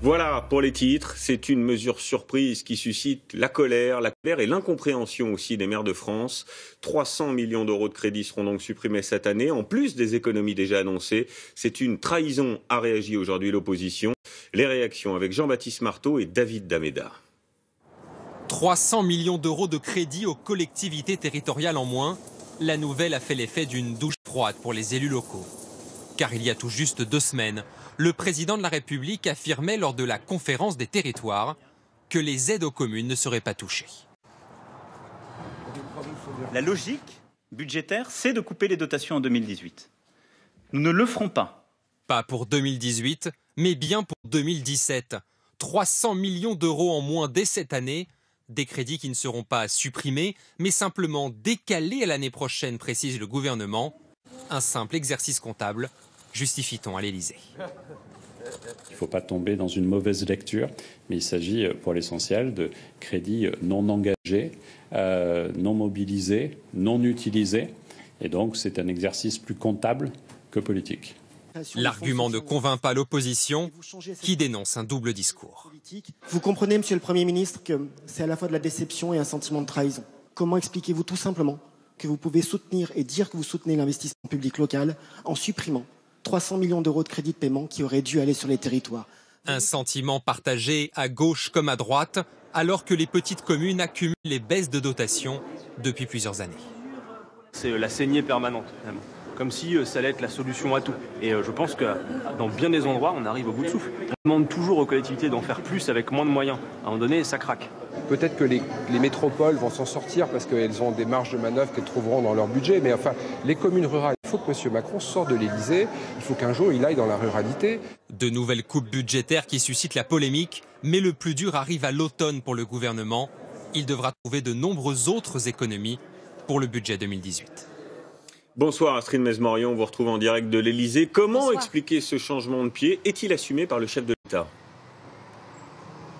Voilà pour les titres, c'est une mesure surprise qui suscite la colère et l'incompréhension aussi des maires de France. 300 millions d'euros de crédits seront donc supprimés cette année, en plus des économies déjà annoncées. C'est une trahison, a réagi aujourd'hui l'opposition. Les réactions avec Jean-Baptiste Marteau et David Dameda. 300 millions d'euros de crédits aux collectivités territoriales en moins. La nouvelle a fait l'effet d'une douche froide pour les élus locaux. Car il y a tout juste 2 semaines, le président de la République affirmait lors de la conférence des territoires que les aides aux communes ne seraient pas touchées. La logique budgétaire, c'est de couper les dotations en 2018. Nous ne le ferons pas. Pas pour 2018, mais bien pour 2017. 300 millions d'euros en moins dès cette année. Des crédits qui ne seront pas supprimés, mais simplement décalés à l'année prochaine, précise le gouvernement. Un simple exercice comptable, justifie-t-on à l'Élysée. Il ne faut pas tomber dans une mauvaise lecture, mais il s'agit pour l'essentiel de crédits non engagés, non mobilisés, non utilisés. Et donc c'est un exercice plus comptable que politique. L'argument ne convainc pas l'opposition qui dénonce un double discours. Vous comprenez, Monsieur le Premier ministre, que c'est à la fois de la déception et un sentiment de trahison. Comment expliquez-vous tout simplement que vous pouvez soutenir et dire que vous soutenez l'investissement public local en supprimant 300 millions d'euros de crédits de paiement qui auraient dû aller sur les territoires? Un sentiment partagé à gauche comme à droite, alors que les petites communes accumulent les baisses de dotation depuis plusieurs années. C'est la saignée permanente, finalement. Comme si ça allait être la solution à tout. Et je pense que dans bien des endroits, on arrive au bout de souffle. On demande toujours aux collectivités d'en faire plus avec moins de moyens. À un moment donné, ça craque. Peut-être que les métropoles vont s'en sortir parce qu'elles ont des marges de manœuvre qu'elles trouveront dans leur budget. Mais enfin, les communes rurales, il faut que M. Macron sorte de l'Élysée. Il faut qu'un jour, il aille dans la ruralité. De nouvelles coupes budgétaires qui suscitent la polémique. Mais le plus dur arrive à l'automne pour le gouvernement. Il devra trouver de nombreuses autres économies pour le budget 2018. Bonsoir Astrid Mesmorion, on vous retrouve en direct de l'Elysée. Comment Bonsoir. expliquer ce changement de pied? Est-il assumé par le chef de l'État?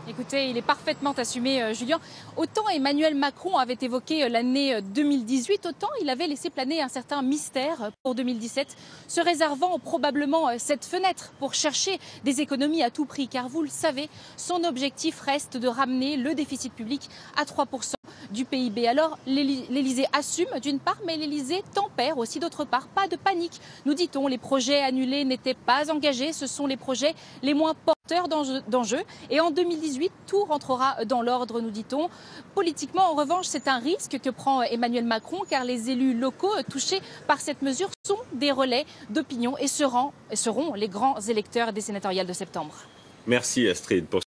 Écoutez, il est parfaitement assumé, Julien. Autant Emmanuel Macron avait évoqué l'année 2018, autant il avait laissé planer un certain mystère pour 2017, se réservant probablement cette fenêtre pour chercher des économies à tout prix. Car vous le savez, son objectif reste de ramener le déficit public à 3% du PIB. Alors l'Élysée assume d'une part, mais l'Élysée tempère aussi d'autre part. Pas de panique, nous dit-on. Les projets annulés n'étaient pas engagés. Ce sont les projets les moins porteurs d'enjeux. Et en 2018, tout rentrera dans l'ordre, nous dit-on. Politiquement, en revanche, c'est un risque que prend Emmanuel Macron, car les élus locaux touchés par cette mesure sont des relais d'opinion et seront les grands électeurs des sénatoriales de septembre. Merci Astrid pour